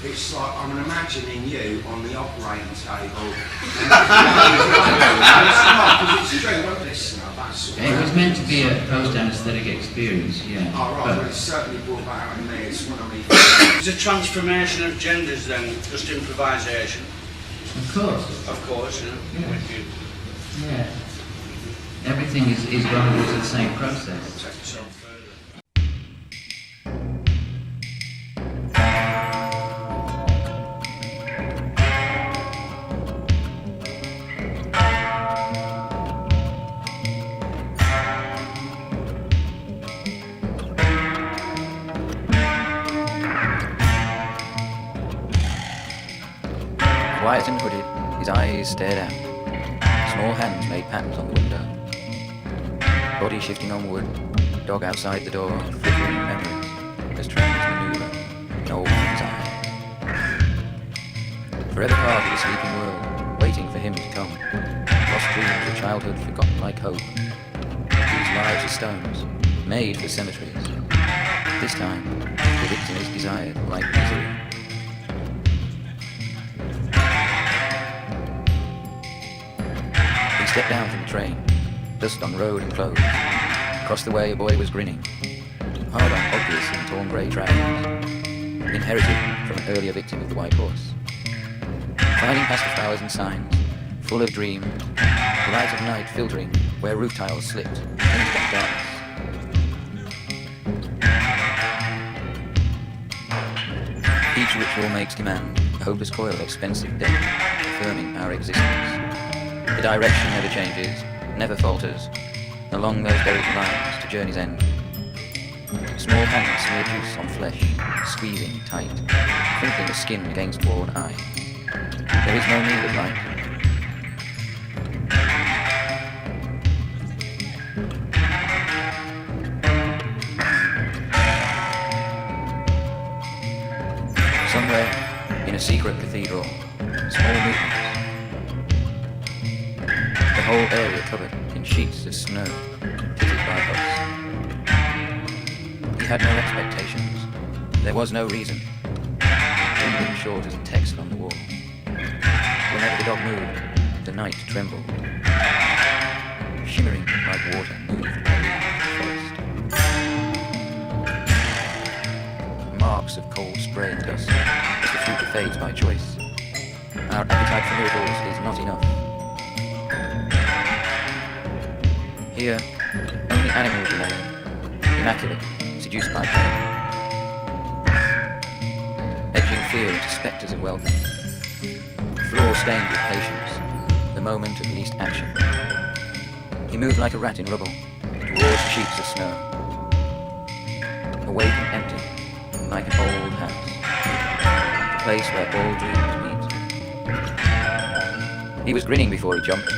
It's like I'm imagining you on the operating table. It's not, because it's true. Well, listener, that's It was meant to be a post-anaesthetic experience, yeah. Oh, right, But well, it's certainly brought that out in me. It's one of me. It's a transformation of genders then, just improvisation. of course, Of course, you know. Yeah. With you. yeah. Everything is going through the same process. Take yourself further. Quiet and hooded, his eyes stared out. Small hands made patterns on the window. Body shifting on wood, dog outside the door, flickering memories as trains maneuver in old man's eye. Forever part of the sleeping world, waiting for him to come. Lost dreams of childhood forgotten like hope. These lives are stones, made for cemeteries. This time, the victim is desired like misery. He stepped down from the train, dust on road and clothes. Across the way a boy was grinning, hard on obvious in torn grey trousers, inherited from an earlier victim of the white horse. Filing past the flowers and signs, full of dream, the light of night filtering where roof tiles slipped into that darkness. Each ritual makes demand, a hopeless coil of expensive debt, affirming our existence. The direction never changes, never falters, along those buried lines to journey's end. Small hands smear juice on flesh, squeezing tight, crinkling the skin against worn eye. There is no need of light. Somewhere, in a secret cathedral, small movements. The whole area covered in sheets of snow, pitted by us. He had no expectations. There was no reason. Reading short as a text on the wall. Whenever the dog moved, the night trembled. Shimmering like water moved by the forest. Marks of cold spray and dust as the future fades by choice. Our appetite for miracles is not enough. Here, only animals remain, immaculate, seduced by pain. Edging fear into spectres of welcome. Floor stained with patience, the moment of least action. He moved like a rat in rubble, towards sheets of snow. Awake and empty, like an old house. The place where all dreams meet. He was grinning before he jumped.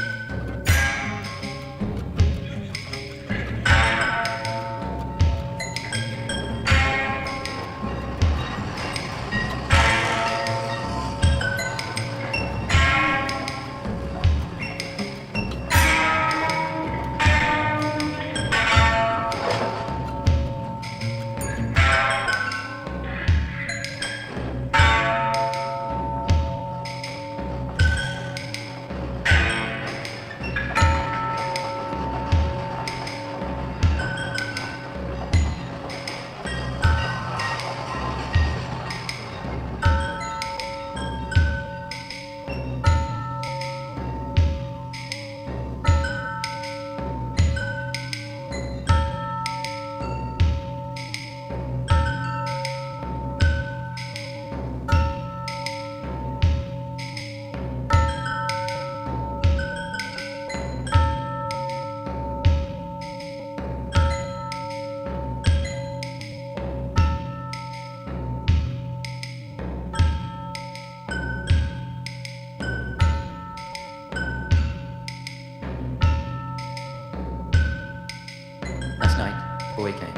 Last night, the boy came.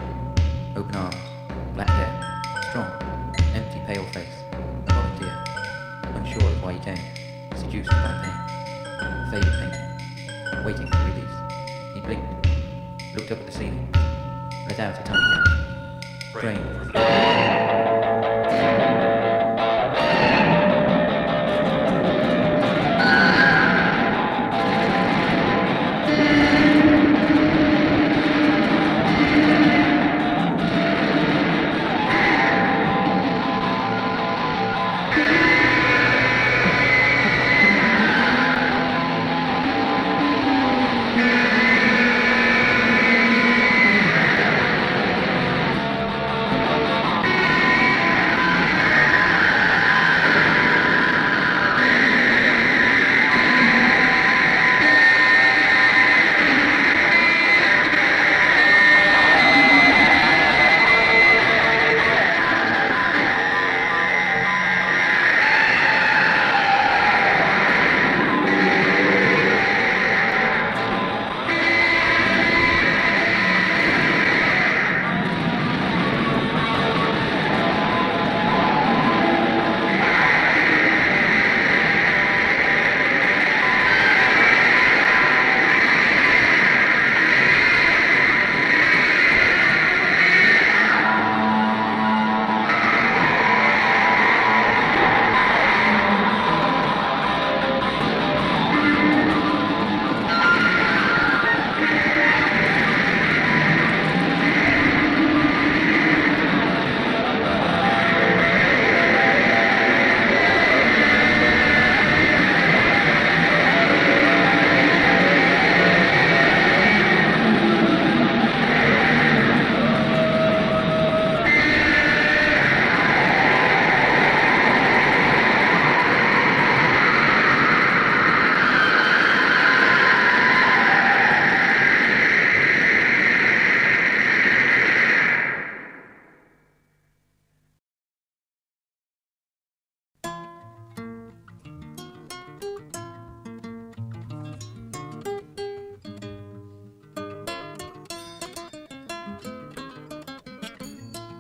Open arms, black hair, strong, empty, pale face. A volunteer, unsure of why he came, seduced by pain. Faded painting, waiting for release. He blinked, looked up at the ceiling, let out a tiny gasp. Brain.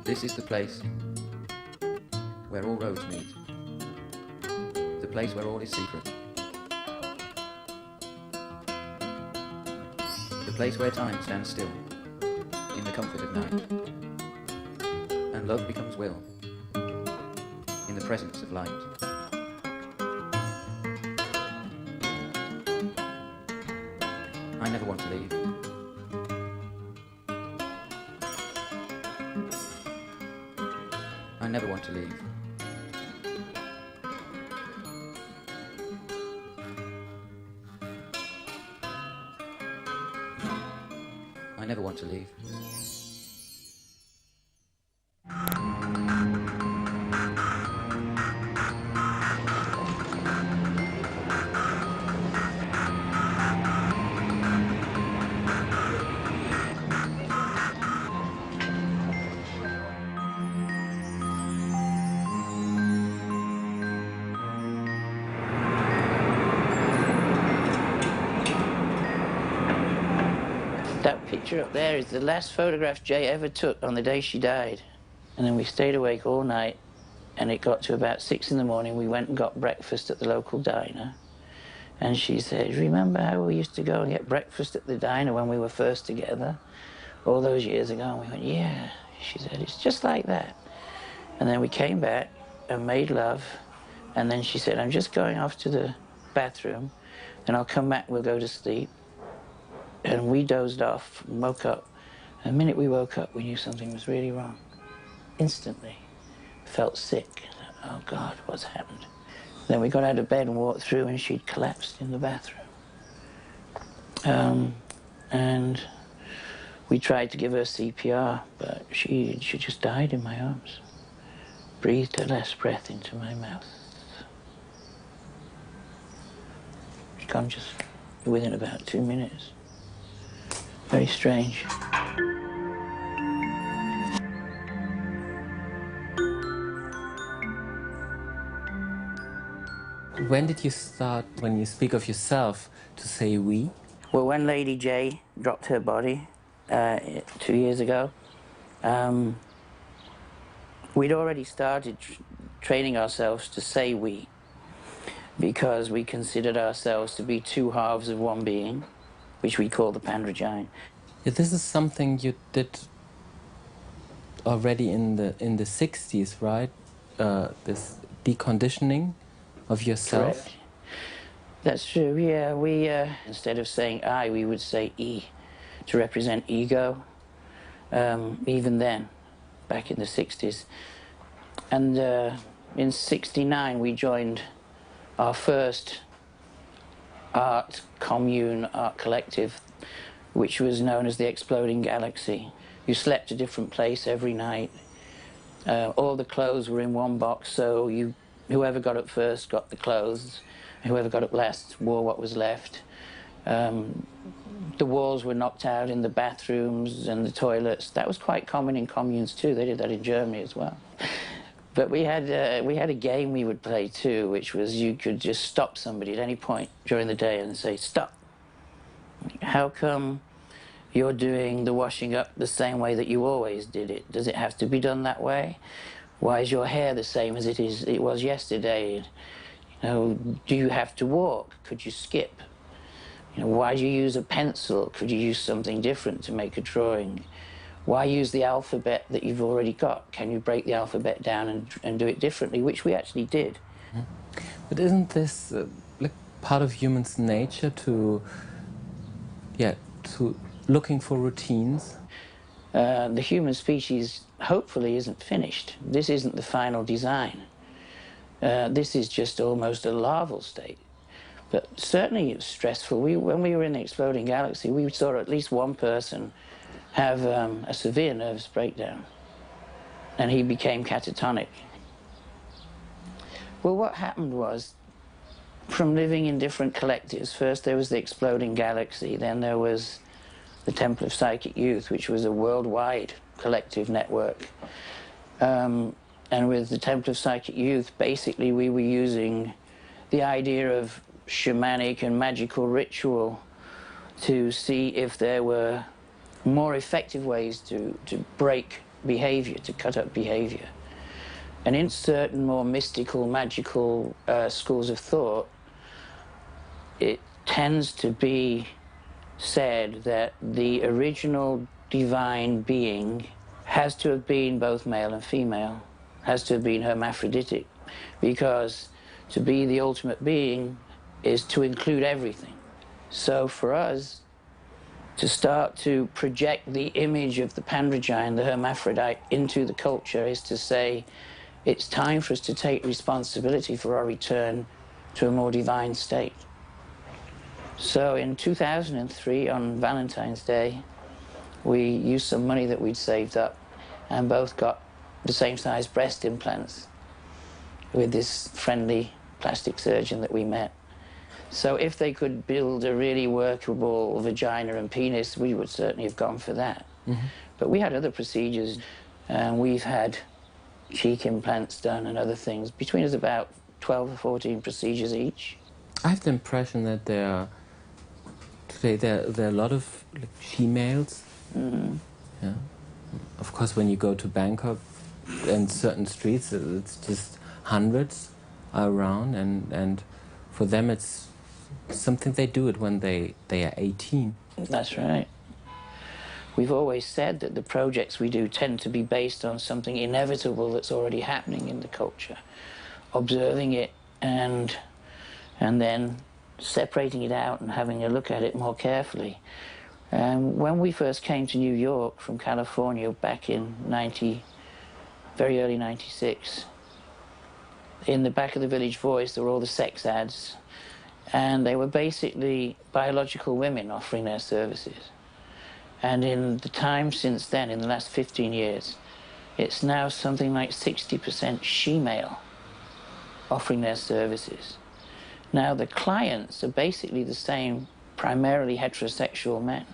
This is the place where all roads meet. The place where all is secret. The place where time stands still in the comfort of night. And love becomes will in the presence of light. I never want to leave. I never want to leave. I never want to leave. That picture up there is the last photograph Jay ever took on the day she died. And then we stayed awake all night, and it got to about 6 in the morning. We went and got breakfast at the local diner. And she said, remember how we used to go and get breakfast at the diner when we were first together, all those years ago? And we went, yeah. She said, it's just like that. And then we came back and made love. And then she said, I'm just going off to the bathroom, and I'll come back, we'll go to sleep. And we dozed off and woke up. And the minute we woke up, we knew something was really wrong. Instantly. Felt sick. Oh, God, what's happened? Then we got out of bed and walked through, and she'd collapsed in the bathroom. And we tried to give her CPR, but she just died in my arms. Breathed her last breath into my mouth. She gone just within about 2 minutes. Very strange. When did you start, when you speak of yourself, to say we? Well, when Lady J dropped her body 2 years ago, we'd already started training ourselves to say we, because we considered ourselves to be two halves of one being, which we call the Pandragine. Yeah, this is something you did already in the 60s, right? This deconditioning of yourself. Correct. That's true, yeah. We, instead of saying I, we would say E to represent ego, even then, back in the 60s. And in 69, we joined our first art commune, art collective, which was known as the Exploding Galaxy. You slept a different place every night. All the clothes were in one box, so whoever got up first got the clothes. Whoever got up last wore what was left. The walls were knocked out in the bathrooms and the toilets. That was quite common in communes too. They did that in Germany as well. But we had a game we would play too, which was you could just stop somebody at any point during the day and say, stop. How come you're doing the washing up the same way that you always did it? Does it have to be done that way? Why is your hair the same as it was yesterday? You know, do you have to walk? Could you skip? You know, why do you use a pencil? Could you use something different to make a drawing? Why use the alphabet that you've already got? Can you break the alphabet down and do it differently, which we actually did. But isn't this like part of humans' nature to looking for routines? The human species hopefully isn't finished. This isn't the final design. This is just almost a larval state. But certainly it's stressful. When we were in the Exploding Galaxy, we saw at least one person have a severe nervous breakdown, and he became catatonic. Well, what happened was, from living in different collectives, first there was the Exploding Galaxy, then there was the Temple of Psychic Youth, which was a worldwide collective network. And with the Temple of Psychic Youth, basically we were using the idea of shamanic and magical ritual to see if there were more effective ways to break behavior, to cut up behavior. And in certain more mystical, magical schools of thought, it tends to be said that the original divine being has to have been both male and female, has to have been hermaphroditic, because to be the ultimate being is to include everything. So for us, to start to project the image of the Pandrogyne, the hermaphrodite, into the culture is to say, it's time for us to take responsibility for our return to a more divine state. So in 2003, on Valentine's Day, we used some money that we'd saved up and both got the same size breast implants with this friendly plastic surgeon that we met. So if they could build a really workable vagina and penis, we would certainly have gone for that. Mm-hmm. But we had other procedures, and we've had cheek implants done and other things. Between us, about 12 or 14 procedures each. I have the impression that today there are a lot of females. Mm-hmm. Yeah. Of course, when you go to Bangkok and certain streets, it's just hundreds are around, and for them it's something they do it when they are 18. That's right. We've always said that the projects we do tend to be based on something inevitable that's already happening in the culture, observing it and then separating it out and having a look at it more carefully. When we first came to New York from California back in very early 96, in the back of the Village Voice there were all the sex ads, and they were basically biological women offering their services. And in the time since then, in the last 15 years, it's now something like 60% she-male offering their services. Now the clients are basically the same, primarily heterosexual men.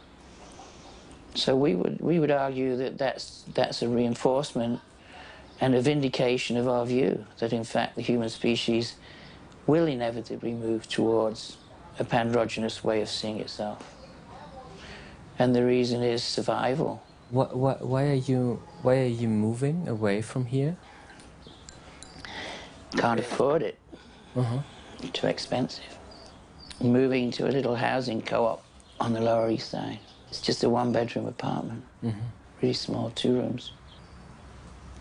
So we would argue that that's a reinforcement and a vindication of our view that in fact the human species will inevitably move towards a pandrogynous way of seeing itself. And the reason is survival. Why are you moving away from here? Can't afford it. Uh-huh. Too expensive. Moving to a little housing co-op on the Lower East Side. It's just a one-bedroom apartment. Mm-hmm. Really small, 2 rooms.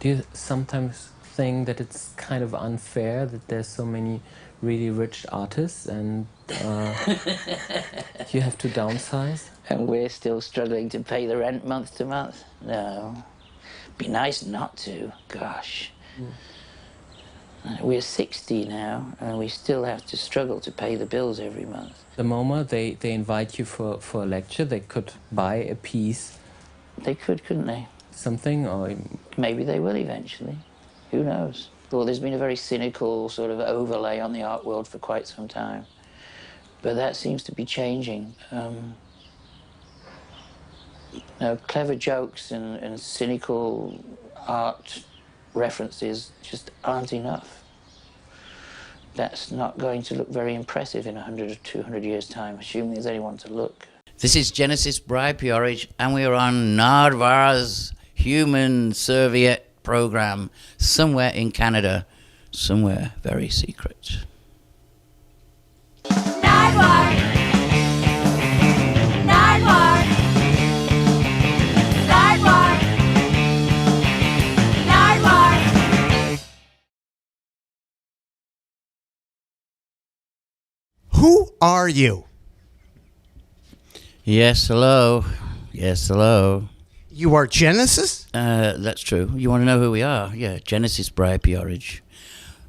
Do you sometimes think that it's kind of unfair that there's so many really rich artists and you have to downsize? And we're still struggling to pay the rent month to month? No. Be nice not to, gosh. We're 60 now, and we still have to struggle to pay the bills every month. The moment they invite you for a lecture, they could buy a piece. They could, couldn't they? Something, or... Maybe they will eventually. Who knows? Well, there's been a very cynical sort of overlay on the art world for quite some time. But that seems to be changing. Clever jokes and cynical art references just aren't enough. That's not going to look very impressive in 100 or 200 years' time, assuming there's anyone to look. This is Genesis Bry Peorage, and we're on Nardvar's Human Serviette program, somewhere in Canada, somewhere very secret. Nardvar! Nardvar! Nardvar! Nardvar! Who are you? Yes, hello. Yes, hello. You are Genesis? That's true. You want to know who we are? Yeah, Genesis Bry Peorage,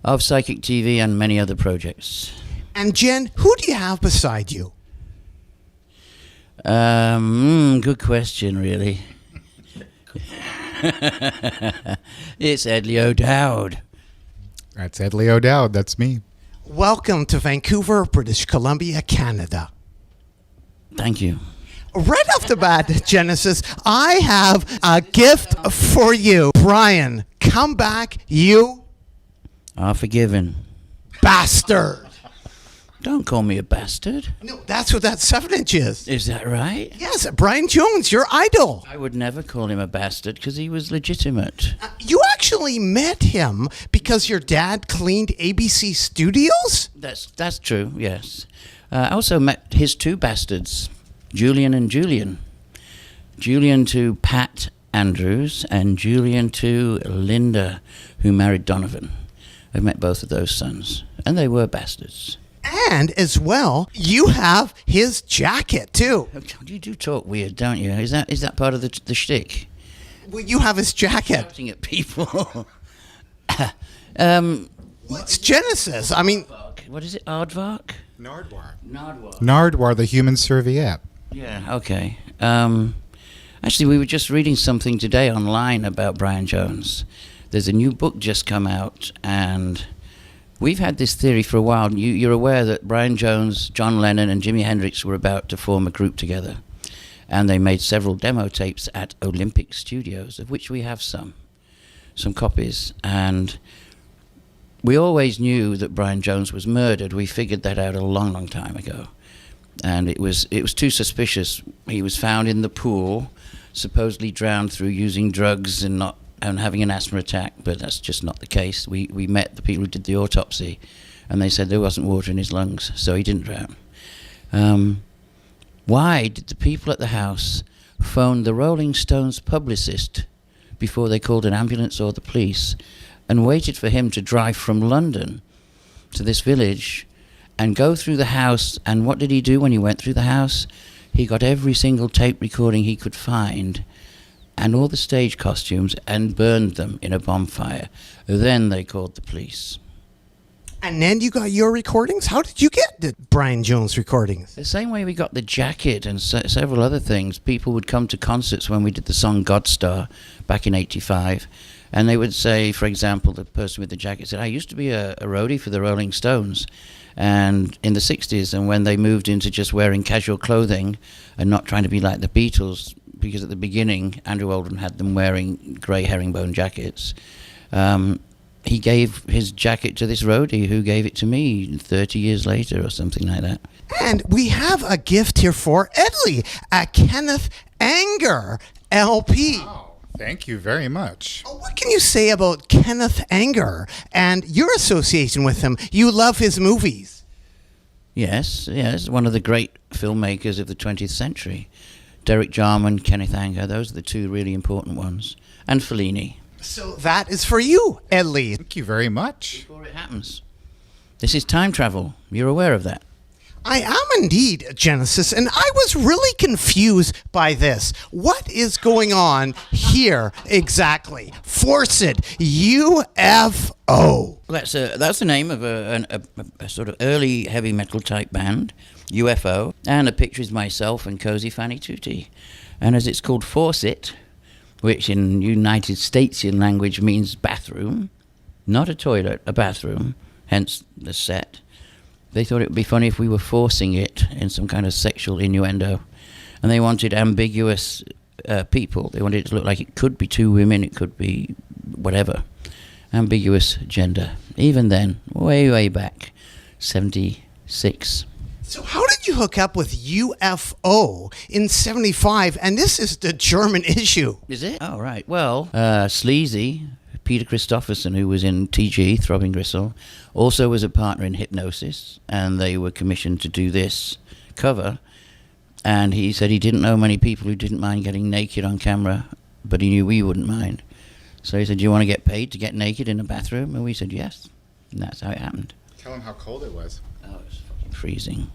of Psychic TV and many other projects. And Jen, who do you have beside you? Good question, really. It's Edley O'Dowd. That's Edley O'Dowd. That's me. Welcome to Vancouver, British Columbia, Canada. Thank you. Right off the bat, Genesis, I have a gift for you. Brian, come back, you Are forgiven. bastard. Don't call me a bastard. No, that's what that 7-inch is. Is that right? Yes, Brian Jones, your idol. I would never call him a bastard because he was legitimate. You actually met him because your dad cleaned ABC Studios? That's true, yes. I also met his two bastards, Julian and Julian. Julian to Pat Andrews and Julian to Linda, who married Donovan. I've met both of those sons, and they were bastards. And as well, you have his jacket too. You do talk weird, don't you? Is that part of the shtick? Well, you have his jacket. Shouting at people. What's Genesis? I mean, what is it? Aardvark? Nardwar. Nardwar. Nardwar, the human serviette. Yeah. Okay. Actually, we were just reading something today online about Brian Jones. There's a new book just come out, and we've had this theory for a while. You're aware that Brian Jones, John Lennon, and Jimi Hendrix were about to form a group together, and they made several demo tapes at Olympic Studios, of which we have some copies. And we always knew that Brian Jones was murdered. We figured that out a long, long time ago, and it was too suspicious. He was found in the pool, supposedly drowned through using drugs and having an asthma attack, but that's just not the case. We met the people who did the autopsy, and they said there wasn't water in his lungs, so he didn't drown. Why did the people at the house phone the Rolling Stones publicist before they called an ambulance or the police, and waited for him to drive from London to this village and go through the house? And what did he do when he went through the house? He got every single tape recording he could find and all the stage costumes and burned them in a bonfire. Then they called the police. and then you got your recordings? How did you get the Brian Jones recordings? The same way we got the jacket and several other things. People would come to concerts when we did the song Godstar back in '85, and they would say, for example, the person with the jacket said, I used to be a roadie for the Rolling Stones, and in the 60s, and when they moved into just wearing casual clothing and not trying to be like the Beatles, because at the beginning Andrew Oldham had them wearing grey herringbone jackets, he gave his jacket to this roadie who gave it to me 30 years later or something like that. And we have a gift here for Edley, a Kenneth Anger LP. Oh, thank you very much. What can you say about Kenneth Anger and your association with him? You love his movies. Yes, one of the great filmmakers of the 20th century. Derek Jarman, Kenneth Anger, those are the two really important ones. And Fellini. So that is for you, Edley. Thank you very much. Before it happens. This is time travel. You're aware of that? I am indeed, Genesis, and I was really confused by this. What is going on here exactly? Force it, UFO. Well, that's the name of a sort of early heavy metal type band, UFO, and the picture is myself and Cozy Fanny Tutti. And as it's called Force It, which in United Statesian language means bathroom, not a toilet, a bathroom, hence the set. They thought it would be funny if we were forcing it in some kind of sexual innuendo. And they wanted ambiguous people. They wanted it to look like it could be two women, it could be whatever. Ambiguous gender. Even then, way back, 76. So how did you hook up with UFO in 75? And this is the German issue. Is it? Oh, right. Well, Sleazy, Peter Christopherson, who was in TG, Throbbing Gristle, also was a partner in Hypnosis, and they were commissioned to do this cover. And he said he didn't know many people who didn't mind getting naked on camera, but he knew we wouldn't mind. So he said, do you want to get paid to get naked in a bathroom? And we said, yes. And that's how it happened. Tell him how cold it was. Oh, it was fucking freezing.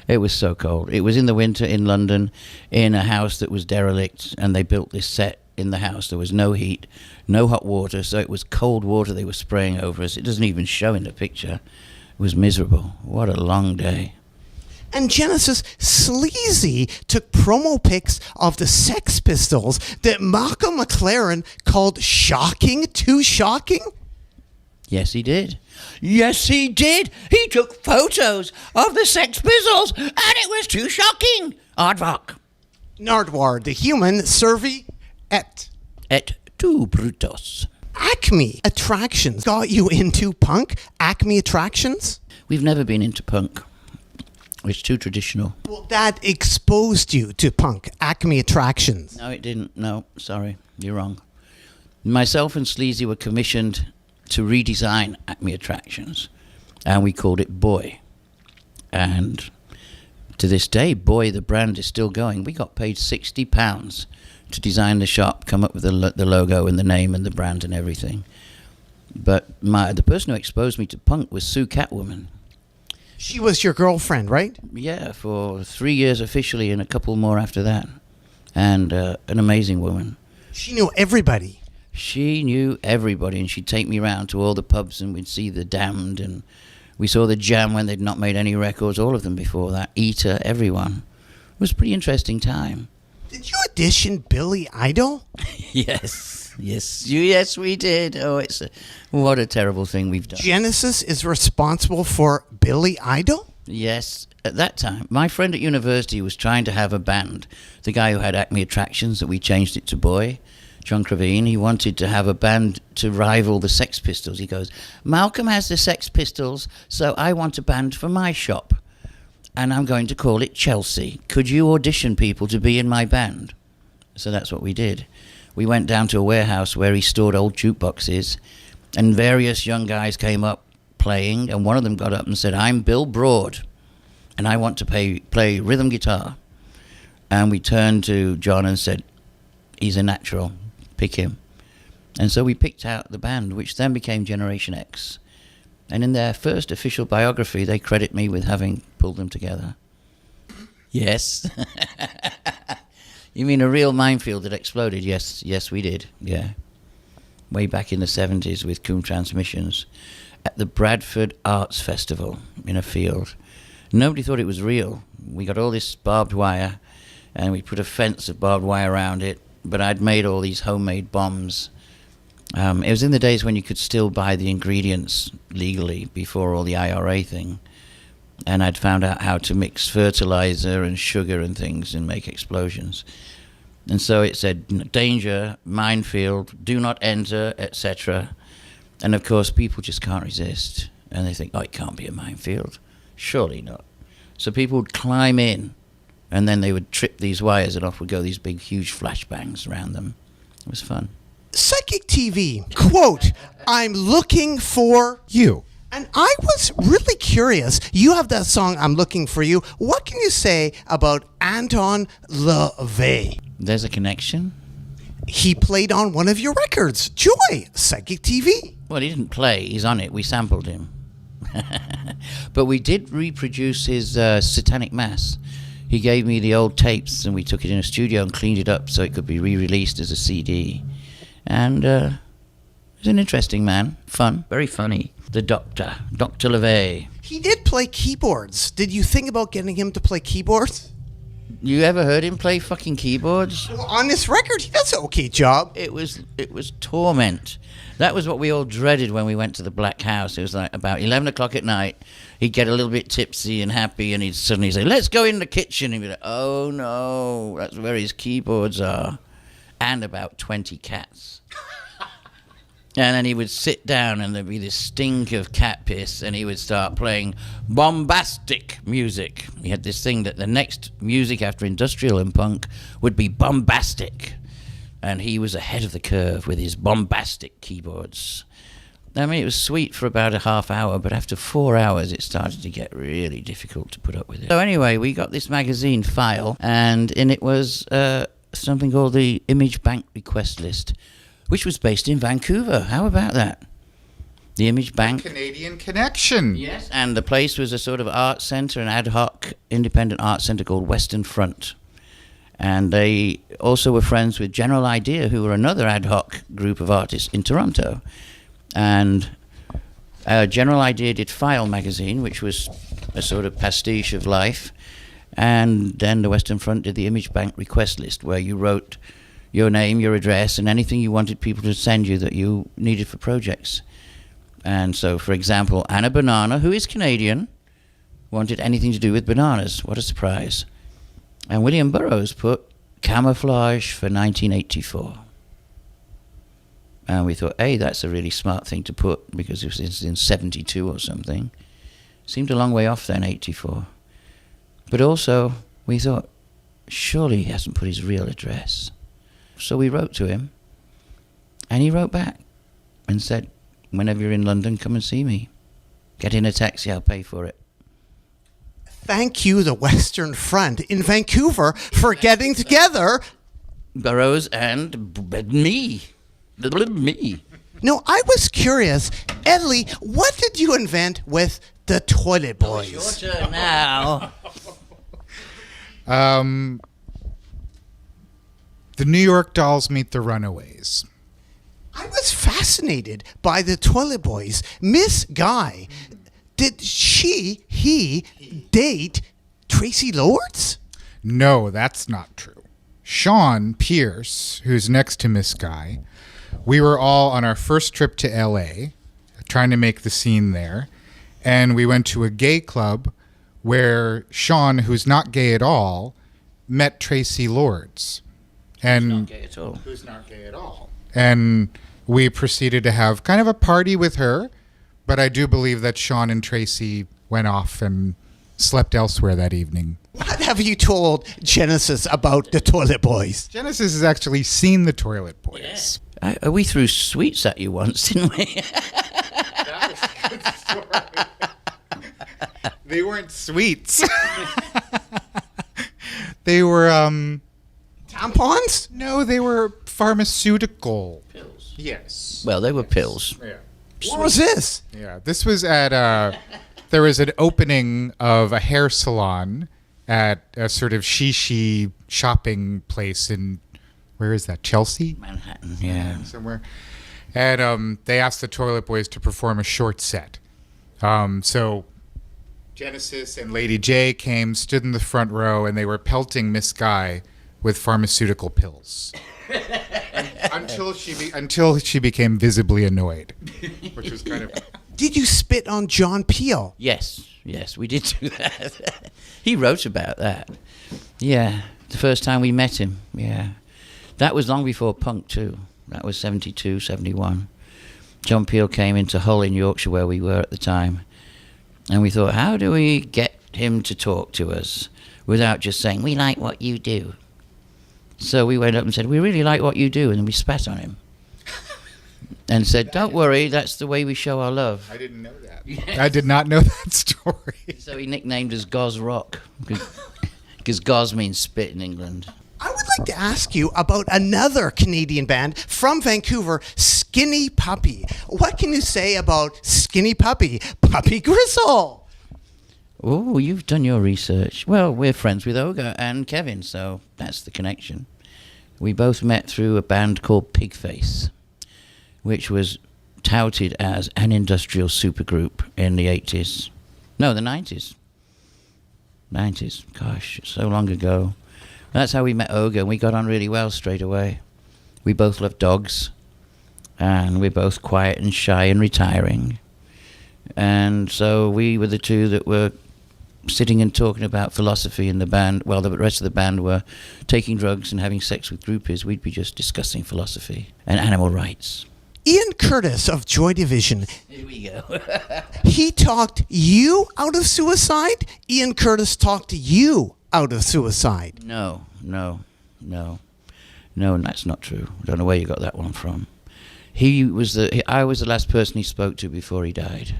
It was so cold. It was in the winter in London, in a house that was derelict, and they built this set in the house. There was no heat, no hot water, so it was cold water they were spraying over us. It doesn't even show in the picture. It was miserable. What a long day. And Genesis, Sleazy took promo pics of the Sex Pistols that Malcolm McLaren called shocking, too shocking? Yes, he did. Yes, he did. He took photos of the Sex Pistols, and it was too shocking. Aardvark. Nardwar, the human, servi et. Et tu, Brutus. Acme Attractions got you into punk? Acme Attractions? We've never been into punk. It's too traditional. Well, that exposed you to punk, Acme Attractions. No, it didn't. No, sorry, you're wrong. Myself and Sleazy were commissioned to redesign Acme Attractions, and we called it Boy. And to this day, Boy, the brand, is still going. We got paid £60 to design the shop, come up with the logo and the name and the brand and everything. But the person who exposed me to punk was Sue Catwoman. She was your girlfriend, right? Yeah, for 3 years officially and a couple more after that. And an amazing woman. She knew everybody. She knew everybody, and she'd take me round to all the pubs, and we'd see the Damned, and we saw the Jam when they'd not made any records, all of them before that, Eater, everyone. It was a pretty interesting time. Did you audition Billy Idol? Yes, we did. Oh, what a terrible thing we've done. Genesis is responsible for Billy Idol? Yes, at that time, my friend at university was trying to have a band. The guy who had Acme Attractions, that we changed it to Boy, John Cravine, he wanted to have a band to rival the Sex Pistols. He goes, Malcolm has the Sex Pistols, so I want a band for my shop. And I'm going to call it Chelsea. Could you audition people to be in my band? So that's what we did. We went down to a warehouse where he stored old jukeboxes, and various young guys came up playing, and one of them got up and said, I'm Bill Broad, and I want to play rhythm guitar. And we turned to John and said, he's a natural, pick him. And so we picked out the band, which then became Generation X. And in their first official biography, they credit me with having pulled them together. Yes. You mean a real minefield that exploded? Yes, we did. Yeah. Way back in the 70s with Coombe Transmissions at the Bradford Arts Festival in a field. Nobody thought it was real. We got all this barbed wire, and we put a fence of barbed wire around it, but I'd made all these homemade bombs. It was in the days when you could still buy the ingredients legally before all the IRA thing. And I'd found out how to mix fertilizer and sugar and things and make explosions. And so it said, danger, minefield, do not enter, etc. And of course, people just can't resist. And they think, oh, it can't be a minefield. Surely not. So people would climb in, and then they would trip these wires, and off would go these big, huge flashbangs around them. It was fun. Psychic TV, quote, I'm looking for You. And I was really curious. You have that song, I'm Looking for You. What can you say about Anton LaVey? There's a connection. He played on one of your records, Joy, Psychic TV. Well, he didn't play. He's on it. We sampled him. But we did reproduce his Satanic Mass. He gave me the old tapes, and we took it in a studio and cleaned it up so it could be re-released as a CD. And he's an interesting man. Fun. Very funny. The Doctor. Dr. LaVey. He did play keyboards. Did you think about getting him to play keyboards? You ever heard him play fucking keyboards? Well, on this record, he does an okay job. It was torment. That was what we all dreaded when we went to the Black House. It was like about 11 o'clock at night. He'd get a little bit tipsy and happy, and he'd suddenly say, let's go in the kitchen. And he'd be like, oh no, that's where his keyboards are. And about 20 cats. And then he would sit down, and there'd be this stink of cat piss, and he would start playing bombastic music. He had this thing that the next music after industrial and punk would be bombastic. And he was ahead of the curve with his bombastic keyboards. I mean, it was sweet for about a half hour, but after 4 hours, it started to get really difficult to put up with it. So anyway, we got this magazine File, and in it was something called the Image Bank Request List, which was based in Vancouver. How about that? The Image Bank. Canadian connection. Yes. And the place was a sort of art centre, an ad hoc independent art centre called Western Front. And they also were friends with General Idea, who were another ad hoc group of artists in Toronto. And General Idea did File magazine, which was a sort of pastiche of life. And then the Western Front did the Image Bank Request List, where you wrote your name, your address, and anything you wanted people to send you that you needed for projects. And so, for example, Anna Banana, who is Canadian, wanted anything to do with bananas. What a surprise. And William Burroughs put Camouflage for 1984. And we thought, hey, that's a really smart thing to put, because it was in 72 or something. Seemed a long way off then, 84. But also, we thought, surely he hasn't put his real address. So we wrote to him, and he wrote back and said, whenever you're in London, come and see me. Get in a taxi, I'll pay for it. Thank you, the Western Front in Vancouver, for getting together. Burroughs and me. Me. No, I was curious. Edley, what did you invent with the Toilet Boys? Your turn now. The New York Dolls meet the Runaways. I was fascinated by the Toilet Boys. Miss Guy, did he date Tracy Lords? No, that's not true. Sean Pierce, who's next to Miss Guy, we were all on our first trip to LA, trying to make the scene there, and we went to a gay club where Sean, who's not gay at all, met Tracy Lords. And Not gay at all. who's not gay at all. And we proceeded to have kind of a party with her, but I do believe that Sean and Tracy went off and slept elsewhere that evening. What have you told Genesis about the Toilet Boys? Genesis has actually seen the Toilet Boys. We threw sweets at you once, didn't we? They weren't sweets. They were, Tampons? no, they were pharmaceutical. Pills. Yes. Well, they were pills. Yeah. What was this? Yeah. This was at, there was an opening of a hair salon at a sort of shishi shopping place in, where is that, Chelsea? Manhattan, yeah. Somewhere. And they asked the Toilet Boys to perform a short set. So Genesis and Lady J came, stood in the front row, and they were pelting Miss Guy with pharmaceutical pills. until she became visibly annoyed, which was kind of... Did you spit on John Peel? Yes, we did do that. He wrote about that. Yeah, the first time we met him, yeah. That was long before punk, too. That was 72, 71. John Peel came into Hull in Yorkshire, where we were at the time. And we thought, how do we get him to talk to us without just saying, we like what you do? So we went up and said, we really like what you do. And then we spat on him. And said, don't worry, that's the way we show our love. I didn't know that. Yes. I did not know that story. So he nicknamed us Goz Rock, because Goz means spit in England. I would like to ask you about another Canadian band from Vancouver, Skinny Puppy. What can you say about Skinny Puppy? Puppy Gristle. Oh, you've done your research. Well, we're friends with Olga and Kevin, so that's the connection. We both met through a band called Pigface, which was touted as an industrial supergroup in the 80s. No, the 90s. 90s. Gosh, so long ago. That's how we met Olga, and we got on really well straight away. We both love dogs, and we're both quiet and shy and retiring. And so we were the two that were sitting and talking about philosophy in the band. While the rest of the band were taking drugs and having sex with groupies, we'd be just discussing philosophy and animal rights. Ian Curtis of Joy Division. Here we go. He talked you out of suicide? Ian Curtis talked you out of suicide? No, that's not true. I don't know where you got that one from. I was the last person he spoke to before he died.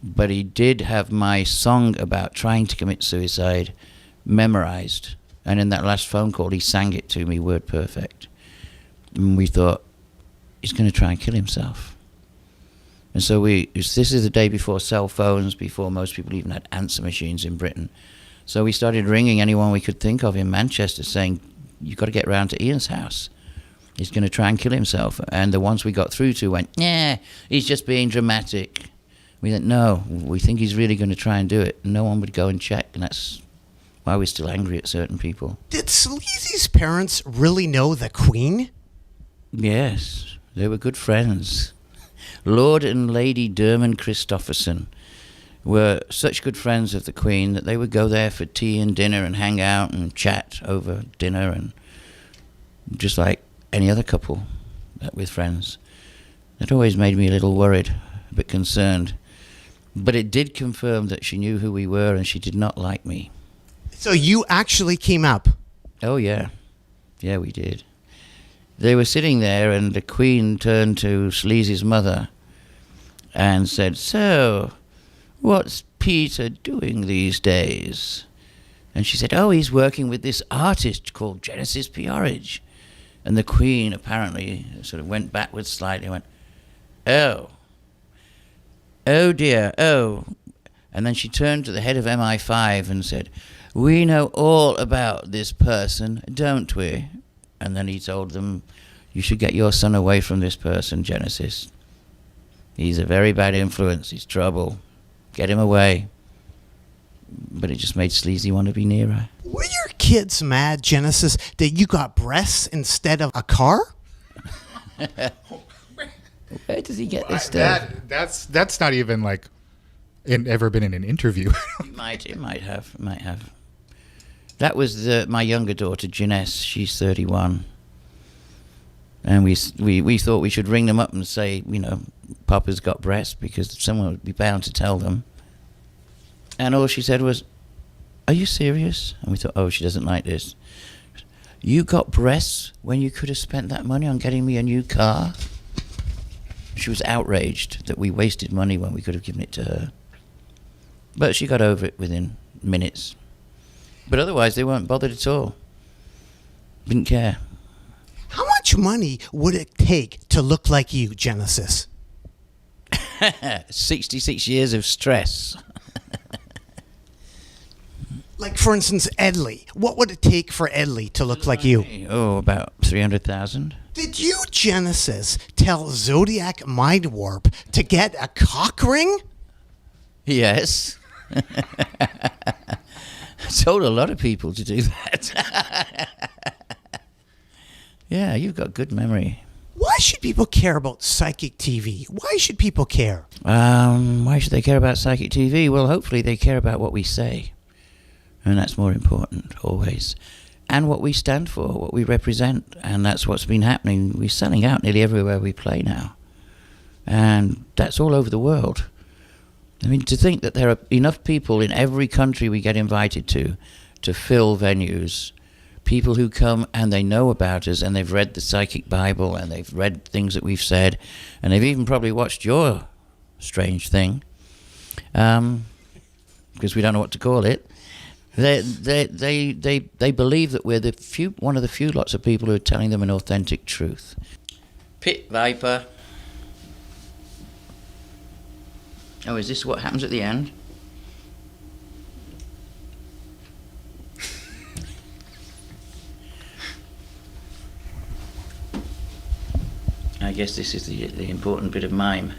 But he did have my song about trying to commit suicide memorized. And in that last phone call, he sang it to me word perfect. And we thought, he's going to try and kill himself. And so this is the day before cell phones, before most people even had answer machines in Britain. So we started ringing anyone we could think of in Manchester saying, you've got to get round to Ian's house. He's going to try and kill himself. And the ones we got through to went, yeah, he's just being dramatic. We went, no, we think he's really going to try and do it. And no one would go and check, and that's why we're still angry at certain people. Did Sleazy's parents really know the Queen? Yes, they were good friends. Lord and Lady Dermond Christopherson were such good friends of the Queen that they would go there for tea and dinner and hang out and chat over dinner, and just like any other couple with friends. That always made me a little worried, a bit concerned. But it did confirm that she knew who we were and she did not like me. So you actually came up. Oh, yeah. Yeah, we did. They were sitting there, and the Queen turned to Sleazy's mother and said, "So, what's Peter doing these days?" And she said, "Oh, he's working with this artist called Genesis Peorage." And the Queen apparently sort of went backwards slightly and went, "Oh. Oh, dear, oh." And then she turned to the head of MI5 and said, "We know all about this person, don't we?" And then he told them, "You should get your son away from this person, Genesis. He's a very bad influence. He's trouble. Get him away." But it just made Sleazy want to be near her. Were your kids mad, Genesis, that you got breasts instead of a car? Where does he get this stuff? That's not even like ever been in an interview. It might have. That was my younger daughter, Janess. She's 31. And we thought we should ring them up and say, Papa's got breasts, because someone would be bound to tell them. And all she said was, "Are you serious?" And we thought, oh, she doesn't like this. "You got breasts when you could have spent that money on getting me a new car?" She was outraged that we wasted money when we could have given it to her. But she got over it within minutes. But otherwise, they weren't bothered at all. Didn't care. How much money would it take to look like you, Genesis? 66 years of stress. Like, for instance, Edley. What would it take for Edley to look like you? Oh, about 300,000. Did you, Genesis, tell Zodiac Mind Warp to get a cock ring? Yes. I told a lot of people to do that. Yeah, you've got good memory. Why should people care about psychic TV? Why should people care? Why should they care about psychic TV? Well, hopefully they care about what we say. And that's more important, always. And what we stand for, what we represent. And that's what's been happening. We're selling out nearly everywhere we play now. And that's all over the world. I mean, to think that there are enough people in every country we get invited to fill venues. People who come and they know about us, and they've read the Psychic Bible, and they've read things that we've said, and they've even probably watched your strange thing, because we don't know what to call it. They believe that we're one of the few lots of people who are telling them an authentic truth. Pit Viper. Oh, is this what happens at the end? I guess this is the important bit of mime.